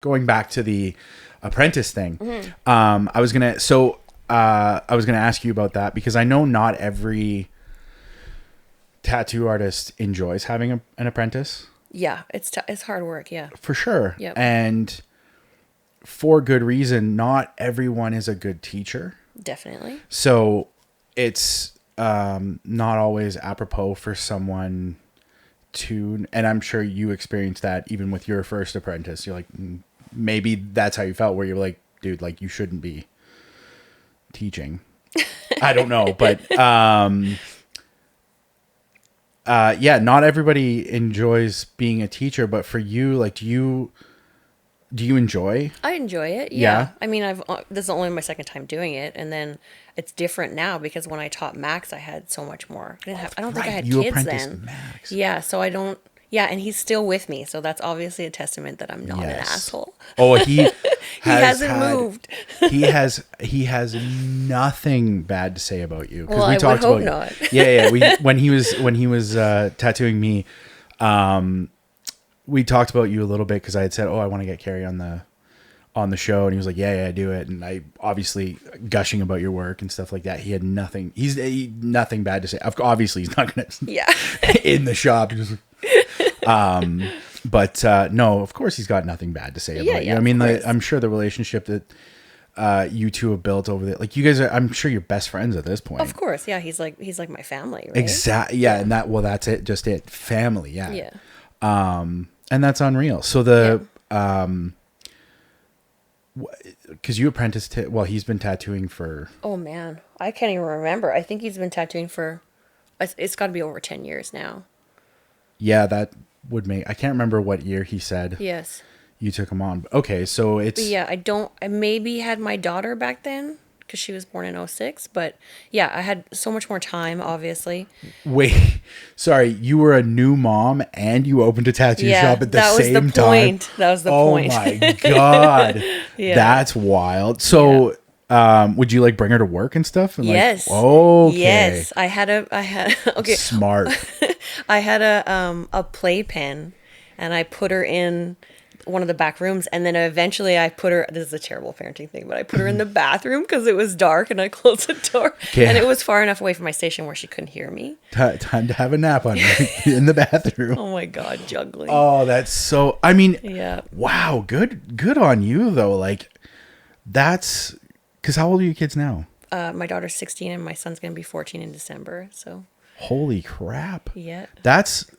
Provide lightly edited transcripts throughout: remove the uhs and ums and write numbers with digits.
going back to the Apprentice thing, I was gonna ask you about that because I know not every tattoo artist enjoys having an apprentice. Yeah, it's hard work. Yeah, For sure. Yep. And for good reason, not everyone is a good teacher. definitely. So it's not always apropos for someone to, and I'm sure you experienced that even with your first apprentice. You're like, maybe that's how you felt, where you're like, dude, like you shouldn't be teaching. I don't know, but yeah, not everybody enjoys being a teacher, but for you, like, do you enjoy? I enjoy it. Yeah. Yeah. I mean, this is only my second time doing it, and then it's different now because when I taught Max, I had so much more. I don't think I had You kids apprenticed then. Max. Yeah, so I don't. Yeah, and he's still with me, so that's obviously a testament that I'm not an Yes. asshole. Oh, he Hasn't moved. he has nothing bad to say about you. 'Cause Well, I would hope not. Yeah. When he was tattooing me, we talked about you a little bit because I had said, "Oh, I want to get Karrie on the show," and he was like, "Yeah, do it." And I obviously gushing about your work and stuff like that. He had nothing. Nothing bad to say. Obviously, he's not gonna. Yeah. In the shop. But no, of course he's got nothing bad to say about you. Yeah, I mean, of course. I'm sure the relationship that you two have built over there, like you guys are, I'm sure you're best friends at this point. Of course, yeah. He's like my family, right? Exactly. Yeah, and that's it. Just it. Family. Yeah. Yeah. And that's unreal. So because you apprenticed he's been tattooing for. Oh man, I can't even remember. I think he's been tattooing for. It's got to be over 10 years now. Yeah, that would make. I can't remember what year he said. Yes. You took him on. Okay, so it's. But yeah, I maybe had my daughter back then because she was born in 2006. But yeah, I had so much more time, obviously. Wait, sorry, you were a new mom and you opened a tattoo shop at the same time? That was the point. Oh my God. Yeah. That's wild. So, would you like bring her to work and stuff? And Yes. Like, okay. Yes. I had okay. Smart. I had a playpen and I put her in one of the back rooms, and then eventually I put her, this is a terrible parenting thing, but I put her in the bathroom because it was dark and I closed the door and it was far enough away from my station where she couldn't hear me. Time to have a nap on you in the bathroom. Oh my God, juggling. Oh, that's so, I mean, Yeah. wow, good on you though. Like that's, because how old are your kids now? My daughter's 16 and my son's going to be 14 in December. So. Holy crap. Yeah. That's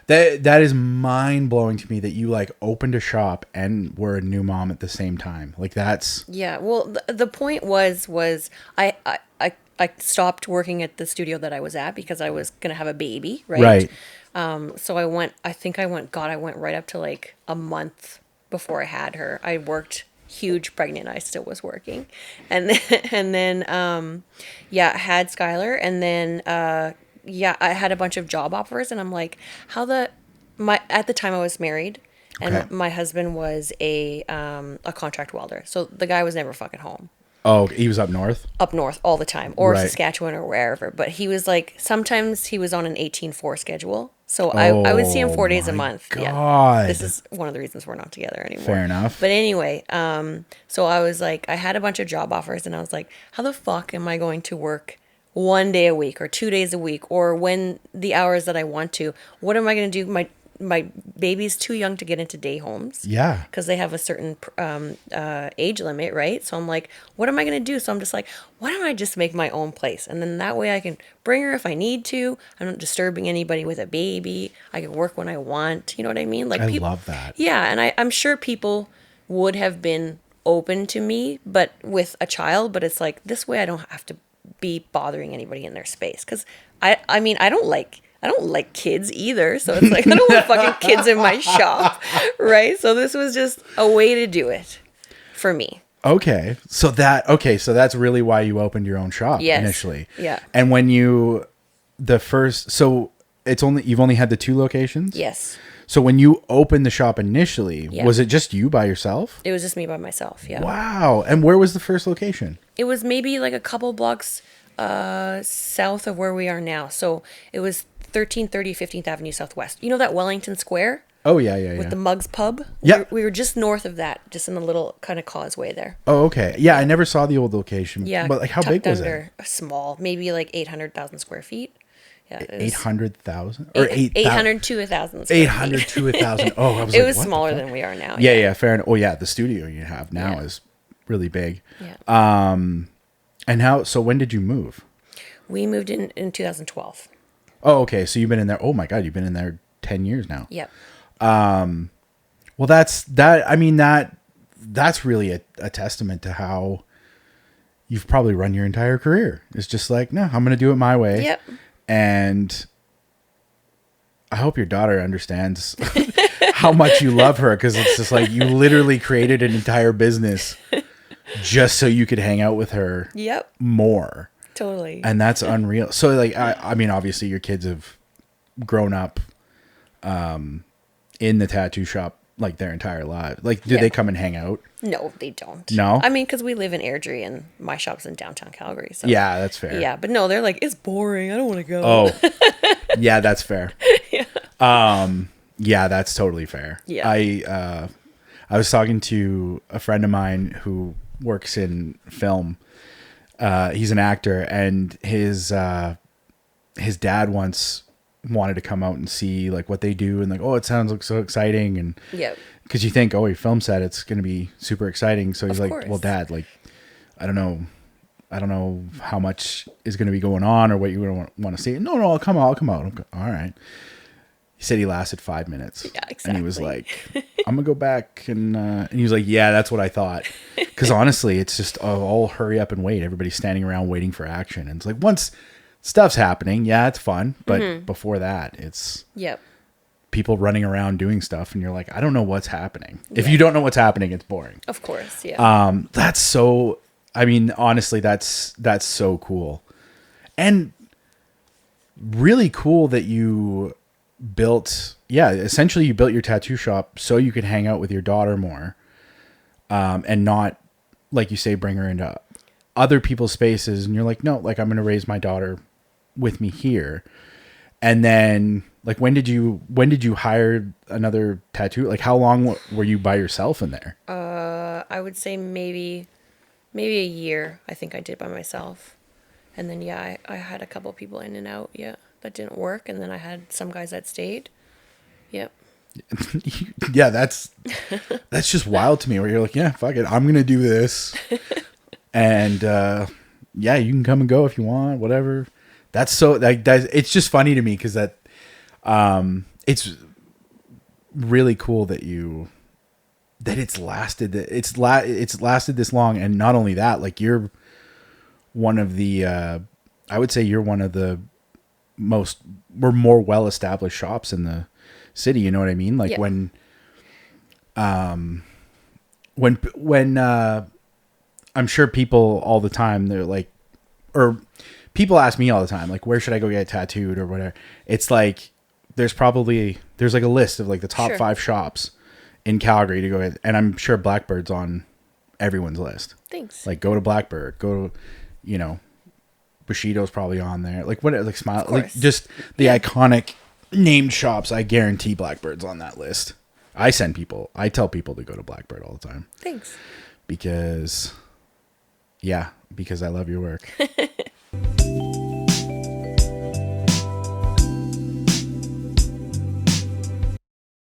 that is mind blowing to me that you like opened a shop and were a new mom at the same time. Like that's. Yeah. Well, the point was I stopped working at the studio that I was at because I was going to have a baby. Right. So I went right up to like a month before I had her. I worked huge pregnant. I still was working. And then I had Skylar, and then I had a bunch of job offers, and I'm like, at the time I was married, and Okay. my husband was a contract welder. So the guy was never fucking home. Oh, he was up north? Up north all the time, or Right. Saskatchewan or wherever. But he was like, sometimes he was on an 18-4 schedule. So I would see him 4 days a month. God. Yeah. This is one of the reasons we're not together anymore. Fair enough. But anyway, so I was like, I had a bunch of job offers and I was like, how the fuck am I going to work 1 day a week or 2 days a week or when the hours that I want to? What am I going to do? My baby's too young to get into day homes. Yeah. Because they have a certain age limit, right? So I'm like, what am I going to do? So I'm just like, why don't I just make my own place? And then that way I can bring her if I need to. I'm not disturbing anybody with a baby. I can work when I want. You know what I mean? Like I love that. Yeah, and I'm sure people would have been open to me, but with a child. But it's like, this way I don't have to be bothering anybody in their space. Because I mean, I don't like kids either. So it's like, I don't want fucking kids in my shop. Right. So this was just a way to do it for me. Okay. So that's really why you opened your own shop initially. Yeah. And when you've only had the 2 locations? Yes. So when you opened the shop initially, Yeah. was it just you by yourself? It was just me by myself. Yeah. Wow. And where was the first location? It was maybe like a couple blocks south of where we are now. So it was 1330 15th Avenue Southwest. You know that Wellington Square? Oh, yeah, yeah, with yeah. the Mugs Pub. Yeah. We were just north of that, just in the little kind of causeway there. Oh, okay. Yeah, I never saw the old location. Yeah. But, like, how big was it? Small, maybe like 800,000 square feet. Yeah. It was 800,000? Or 800 to 1,000 square 800 feet. to 1,000. Oh, I was It like, was what the smaller fuck? than we are now. Yeah, yeah, fair enough. Oh, yeah, the studio you have now Yeah. is really big. Yeah. And so when did you move? We moved in 2012. Oh, okay. So you've been in there. Oh my God, you've been in there 10 years now. Yep. Well, that's really a testament to how you've probably run your entire career. It's just like, no, I'm going to do it my way. Yep. And I hope your daughter understands how much you love her, because it's just like you literally created an entire business just so you could hang out with her Yep. more. Totally. And that's unreal. So, like, I mean, obviously your kids have grown up in the tattoo shop like their entire lives. Like, do they come and hang out? No, they don't. No? I mean, because we live in Airdrie and my shop's in downtown Calgary. So Yeah, that's fair. yeah, but no, they're like, it's boring. I don't want to go. Oh, yeah, that's fair. Yeah, that's totally fair. Yeah. I was talking to a friend of mine who works in film. He's an actor, and his dad once wanted to come out and see like what they do, and like, oh, it sounds like so exciting, and Yep. because you think, oh, he film set, it's going to be super exciting. So he's Of like, course. well, Dad, like, I don't know how much is going to be going on or what you want to see. No, I'll come out. Okay. All right. He said he lasted 5 minutes. Yeah, And he was exactly. like, I'm going to go back. And he was like, yeah, that's what I thought. Because honestly, it's just all hurry up and wait. Everybody's standing around waiting for action. And it's like, once stuff's happening, yeah, it's fun. But before that, it's Yep. people running around doing stuff. And you're like, I don't know what's happening. If you don't know what's happening, it's boring. Of course. Yeah. That's so, I mean, honestly, that's so cool. And really cool that you essentially you built your tattoo shop so you could hang out with your daughter more, and not, like you say, bring her into other people's spaces. And you're like, no, like, I'm going to raise my daughter with me here. And then, like, when did you hire another tattoo? Like, how long were you by yourself in there? I would say maybe a year. I think I did by myself, and then yeah, I had a couple people in and out. Yeah, that didn't work, and then I had some guys that stayed. Yep. Yeah, that's just wild to me, where you're like, yeah, fuck it, I'm going to do this. And yeah, you can come and go if you want, whatever. That's so, like, it's just funny to me, because that it's really cool that it's lasted this long. And not only that, like, you're one of the I would say you're one of the more well established shops in the city, you know what I mean? Like, when I'm sure people all the time, they're like, or people ask me all the time, like, where should I go get tattooed or whatever? It's like, there's like a list of like the top 5 shops in Calgary to go get, and I'm sure Blackbird's on everyone's list. Thanks. Like, go to Blackbird, go to, Bushido's probably on there. Like, what, like, Smile, like, just the iconic named shops. I guarantee Blackbird's on that list. I tell people to go to Blackbird all the time. Thanks. Because I love your work.